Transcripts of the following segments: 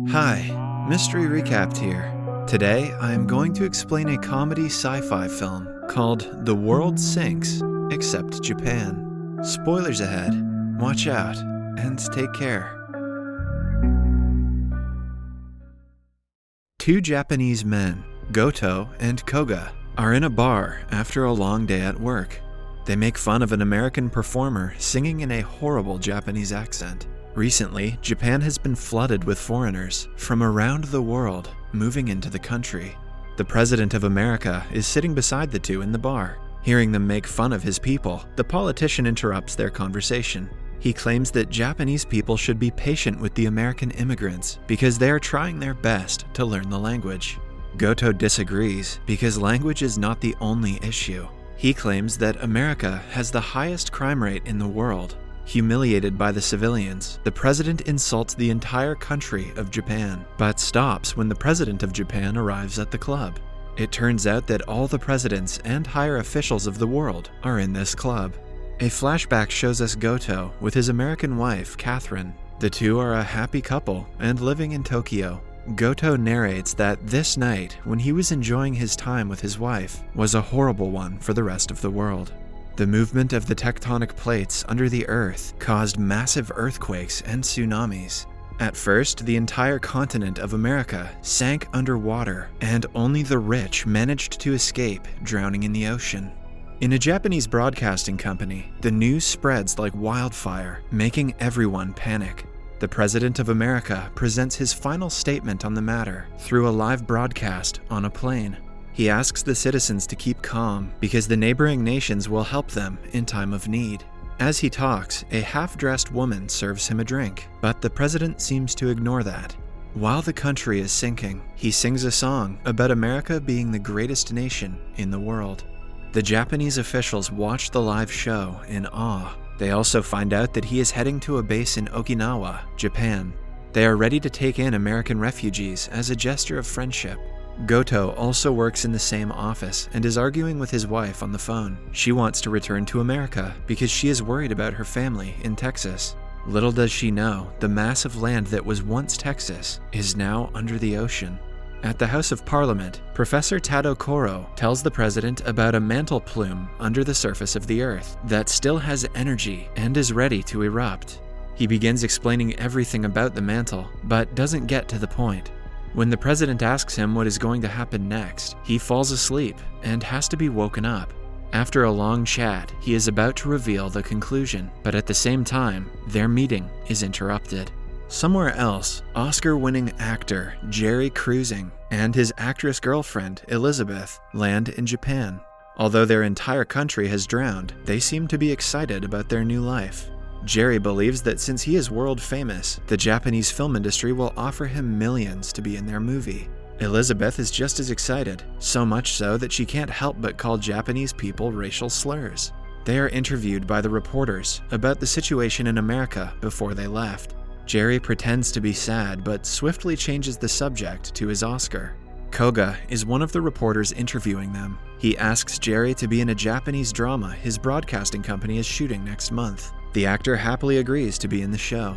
Hi, Mystery Recapped here. Today, I am going to explain a comedy sci-fi film called The World Sinks, Except Japan. Spoilers ahead. Watch out, and take care. Two Japanese men, Goto and Koga, are in a bar after a long day at work. They make fun of an American performer singing in a horrible Japanese accent. Recently, Japan has been flooded with foreigners from around the world moving into the country. The President of America is sitting beside the two in the bar. Hearing them make fun of his people, the politician interrupts their conversation. He claims that Japanese people should be patient with the American immigrants because they are trying their best to learn the language. Goto disagrees because language is not the only issue. He claims that America has the highest crime rate in the world. Humiliated by the civilians, the president insults the entire country of Japan, but stops when the president of Japan arrives at the club. It turns out that all the presidents and higher officials of the world are in this club. A flashback shows us Goto with his American wife, Catherine. The two are a happy couple and living in Tokyo. Goto narrates that this night, when he was enjoying his time with his wife, was a horrible one for the rest of the world. The movement of the tectonic plates under the earth caused massive earthquakes and tsunamis. At first, the entire continent of America sank underwater, and only the rich managed to escape, drowning in the ocean. In a Japanese broadcasting company, the news spreads like wildfire, making everyone panic. The President of America presents his final statement on the matter through a live broadcast on a plane. He asks the citizens to keep calm because the neighboring nations will help them in time of need. As he talks, a half-dressed woman serves him a drink, but the president seems to ignore that. While the country is sinking, he sings a song about America being the greatest nation in the world. The Japanese officials watch the live show in awe. They also find out that he is heading to a base in Okinawa, Japan. They are ready to take in American refugees as a gesture of friendship. Goto also works in the same office and is arguing with his wife on the phone. She wants to return to America because she is worried about her family in Texas. Little does she know, the mass of land that was once Texas is now under the ocean. At the House of Parliament, Professor Tado Koro tells the president about a mantle plume under the surface of the Earth that still has energy and is ready to erupt. He begins explaining everything about the mantle, but doesn't get to the point. When the president asks him what is going to happen next, he falls asleep and has to be woken up. After a long chat, he is about to reveal the conclusion, but at the same time, their meeting is interrupted. Somewhere else, Oscar-winning actor Jerry Cruising and his actress girlfriend, Elizabeth, land in Japan. Although their entire country has drowned, they seem to be excited about their new life. Jerry believes that since he is world famous, the Japanese film industry will offer him millions to be in their movie. Elizabeth is just as excited, so much so that she can't help but call Japanese people racial slurs. They are interviewed by the reporters about the situation in America before they left. Jerry pretends to be sad, but swiftly changes the subject to his Oscar. Koga is one of the reporters interviewing them. He asks Jerry to be in a Japanese drama his broadcasting company is shooting next month. The actor happily agrees to be in the show.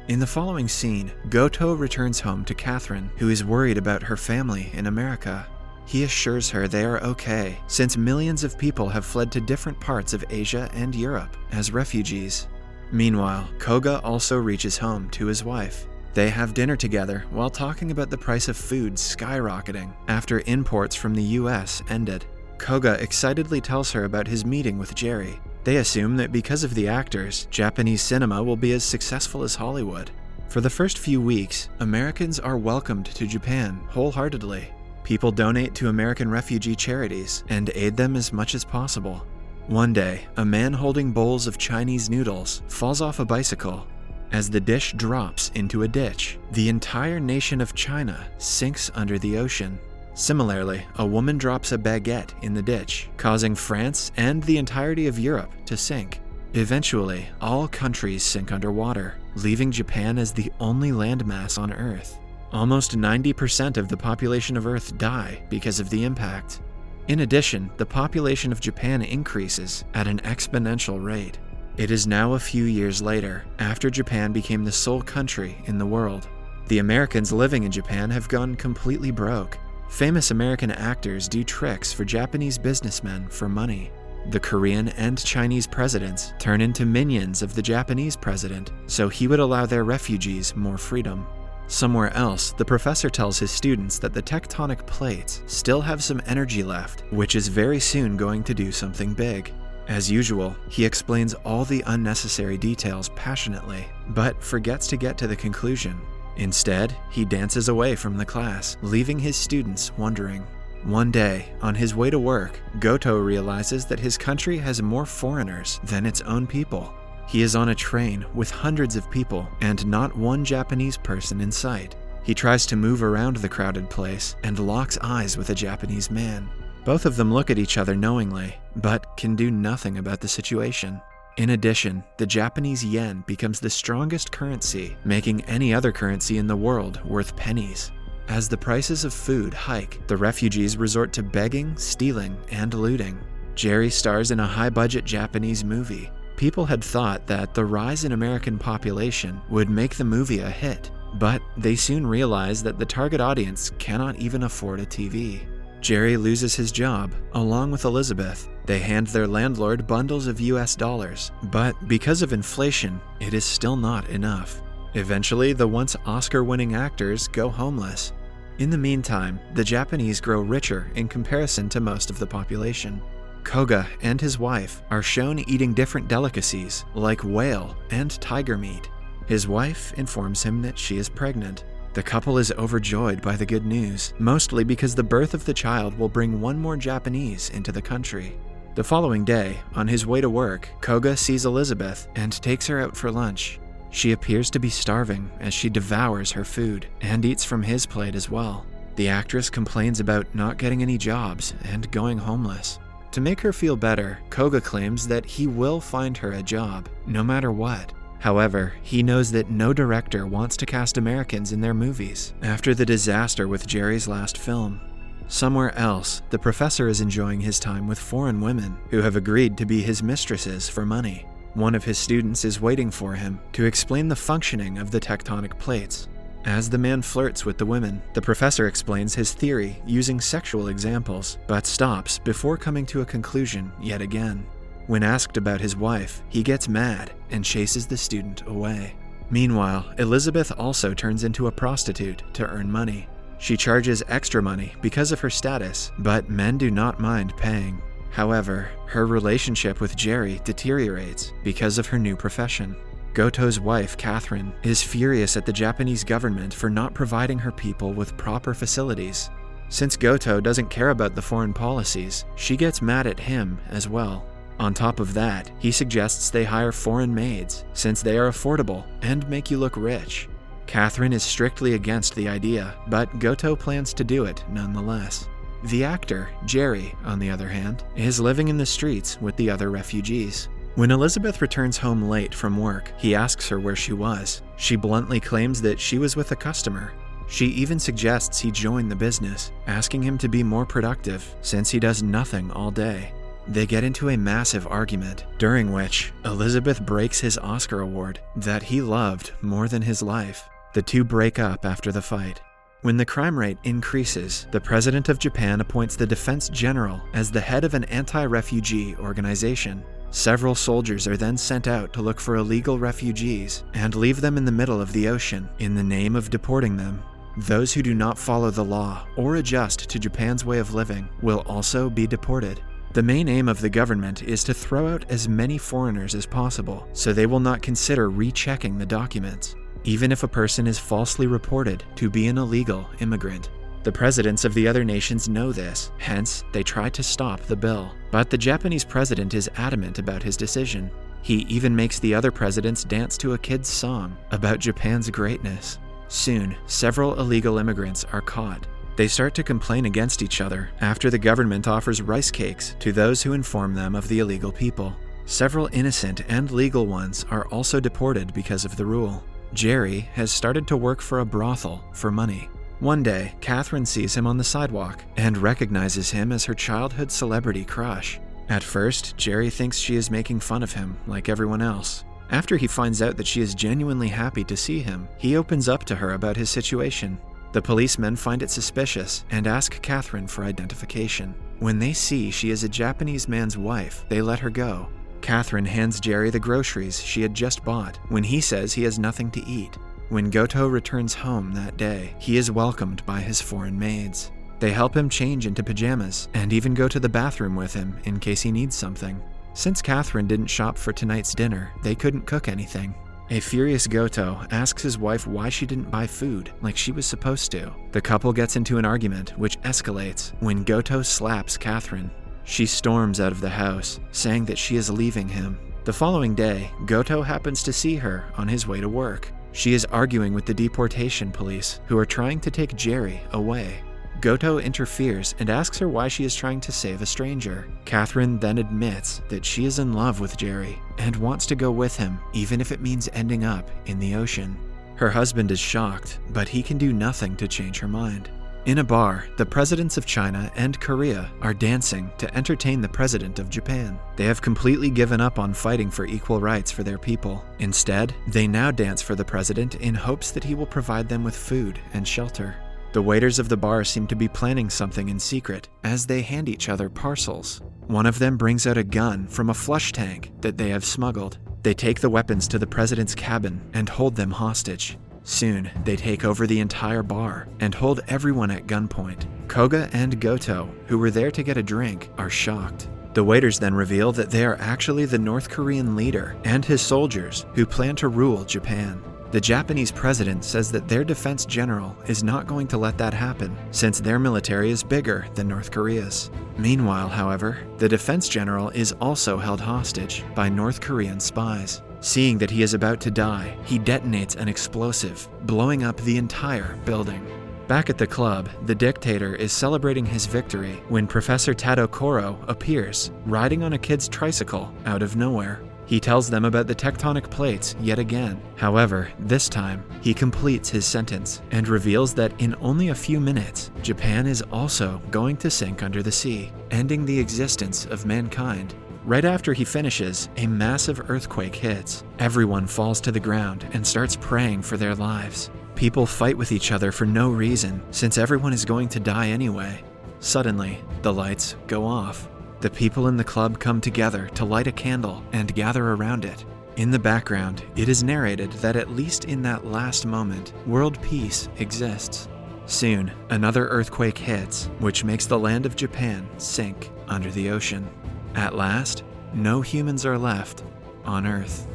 In the following scene, Goto returns home to Catherine, who is worried about her family in America. He assures her they are okay, since millions of people have fled to different parts of Asia and Europe as refugees. Meanwhile, Koga also reaches home to his wife. They have dinner together while talking about the price of food skyrocketing after imports from the US ended. Koga excitedly tells her about his meeting with Jerry. They assume that because of the actors, Japanese cinema will be as successful as Hollywood. For the first few weeks, Americans are welcomed to Japan wholeheartedly. People donate to American refugee charities and aid them as much as possible. One day, a man holding bowls of Chinese noodles falls off a bicycle. As the dish drops into a ditch, the entire nation of China sinks under the ocean. Similarly, a woman drops a baguette in the ditch, causing France and the entirety of Europe to sink. Eventually, all countries sink underwater, leaving Japan as the only landmass on Earth. Almost 90% of the population of Earth die because of the impact. In addition, the population of Japan increases at an exponential rate. It is now a few years later, after Japan became the sole country in the world. The Americans living in Japan have gone completely broke. Famous American actors do tricks for Japanese businessmen for money. The Korean and Chinese presidents turn into minions of the Japanese president, so he would allow their refugees more freedom. Somewhere else, the professor tells his students that the tectonic plates still have some energy left, which is very soon going to do something big. As usual, he explains all the unnecessary details passionately, but forgets to get to the conclusion. Instead, he dances away from the class, leaving his students wondering. One day, on his way to work, Goto realizes that his country has more foreigners than its own people. He is on a train with hundreds of people and not one Japanese person in sight. He tries to move around the crowded place and locks eyes with a Japanese man. Both of them look at each other knowingly, but can do nothing about the situation. In addition, the Japanese yen becomes the strongest currency, making any other currency in the world worth pennies. As the prices of food hike, the refugees resort to begging, stealing, and looting. Jerry stars in a high-budget Japanese movie. People had thought that the rise in American population would make the movie a hit, but they soon realize that the target audience cannot even afford a TV. Jerry loses his job, along with Elizabeth. They hand their landlord bundles of US dollars, but because of inflation, it is still not enough. Eventually, the once Oscar-winning actors go homeless. In the meantime, the Japanese grow richer in comparison to most of the population. Koga and his wife are shown eating different delicacies, like whale and tiger meat. His wife informs him that she is pregnant. The couple is overjoyed by the good news, mostly because the birth of the child will bring one more Japanese into the country. The following day, on his way to work, Koga sees Elizabeth and takes her out for lunch. She appears to be starving as she devours her food and eats from his plate as well. The actress complains about not getting any jobs and going homeless. To make her feel better, Koga claims that he will find her a job, no matter what. However, he knows that no director wants to cast Americans in their movies after the disaster with Jerry's last film. Somewhere else, the professor is enjoying his time with foreign women who have agreed to be his mistresses for money. One of his students is waiting for him to explain the functioning of the tectonic plates. As the man flirts with the women, the professor explains his theory using sexual examples, but stops before coming to a conclusion yet again. When asked about his wife, he gets mad and chases the student away. Meanwhile, Elizabeth also turns into a prostitute to earn money. She charges extra money because of her status, but men do not mind paying. However, her relationship with Jerry deteriorates because of her new profession. Goto's wife, Catherine, is furious at the Japanese government for not providing her people with proper facilities. Since Goto doesn't care about the foreign policies, she gets mad at him as well. On top of that, he suggests they hire foreign maids, since they are affordable and make you look rich. Catherine is strictly against the idea, but Goto plans to do it nonetheless. The actor, Jerry, on the other hand, is living in the streets with the other refugees. When Elizabeth returns home late from work, he asks her where she was. She bluntly claims that she was with a customer. She even suggests he join the business, asking him to be more productive since he does nothing all day. They get into a massive argument, during which Elizabeth breaks his Oscar award that he loved more than his life. The two break up after the fight. When the crime rate increases, the president of Japan appoints the defense general as the head of an anti-refugee organization. Several soldiers are then sent out to look for illegal refugees and leave them in the middle of the ocean in the name of deporting them. Those who do not follow the law or adjust to Japan's way of living will also be deported. The main aim of the government is to throw out as many foreigners as possible, so they will not consider rechecking the documents, even if a person is falsely reported to be an illegal immigrant. The presidents of the other nations know this, hence they try to stop the bill. But the Japanese president is adamant about his decision. He even makes the other presidents dance to a kid's song about Japan's greatness. Soon, several illegal immigrants are caught. They start to complain against each other after the government offers rice cakes to those who inform them of the illegal people. Several innocent and legal ones are also deported because of the rule. Jerry has started to work for a brothel for money. One day, Catherine sees him on the sidewalk and recognizes him as her childhood celebrity crush. At first, Jerry thinks she is making fun of him like everyone else. After he finds out that she is genuinely happy to see him, he opens up to her about his situation. The policemen find it suspicious and ask Catherine for identification. When they see she is a Japanese man's wife, they let her go. Catherine hands Jerry the groceries she had just bought when he says he has nothing to eat. When Goto returns home that day, he is welcomed by his foreign maids. They help him change into pajamas and even go to the bathroom with him in case he needs something. Since Catherine didn't shop for tonight's dinner, they couldn't cook anything. A furious Goto asks his wife why she didn't buy food like she was supposed to. The couple gets into an argument which escalates when Goto slaps Catherine. She storms out of the house, saying that she is leaving him. The following day, Goto happens to see her on his way to work. She is arguing with the deportation police, who are trying to take Jerry away. Goto interferes and asks her why she is trying to save a stranger. Catherine then admits that she is in love with Jerry and wants to go with him, even if it means ending up in the ocean. Her husband is shocked, but he can do nothing to change her mind. In a bar, the presidents of China and Korea are dancing to entertain the president of Japan. They have completely given up on fighting for equal rights for their people. Instead, they now dance for the president in hopes that he will provide them with food and shelter. The waiters of the bar seem to be planning something in secret as they hand each other parcels. One of them brings out a gun from a flush tank that they have smuggled. They take the weapons to the president's cabin and hold them hostage. Soon, they take over the entire bar and hold everyone at gunpoint. Koga and Goto, who were there to get a drink, are shocked. The waiters then reveal that they are actually the North Korean leader and his soldiers who plan to rule Japan. The Japanese president says that their defense general is not going to let that happen, since their military is bigger than North Korea's. Meanwhile, however, the defense general is also held hostage by North Korean spies. Seeing that he is about to die, he detonates an explosive, blowing up the entire building. Back at the club, the dictator is celebrating his victory when Professor Tadokoro appears, riding on a kid's tricycle out of nowhere. He tells them about the tectonic plates yet again. However, this time, he completes his sentence and reveals that in only a few minutes, Japan is also going to sink under the sea, ending the existence of mankind. Right after he finishes, a massive earthquake hits. Everyone falls to the ground and starts praying for their lives. People fight with each other for no reason, since everyone is going to die anyway. Suddenly, the lights go off. The people in the club come together to light a candle and gather around it. In the background, it is narrated that at least in that last moment, world peace exists. Soon, another earthquake hits, which makes the land of Japan sink under the ocean. At last, no humans are left on Earth.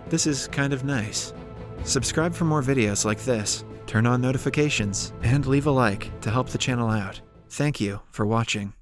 This is kind of nice. Subscribe for more videos like this, turn on notifications, and leave a like to help the channel out. Thank you for watching.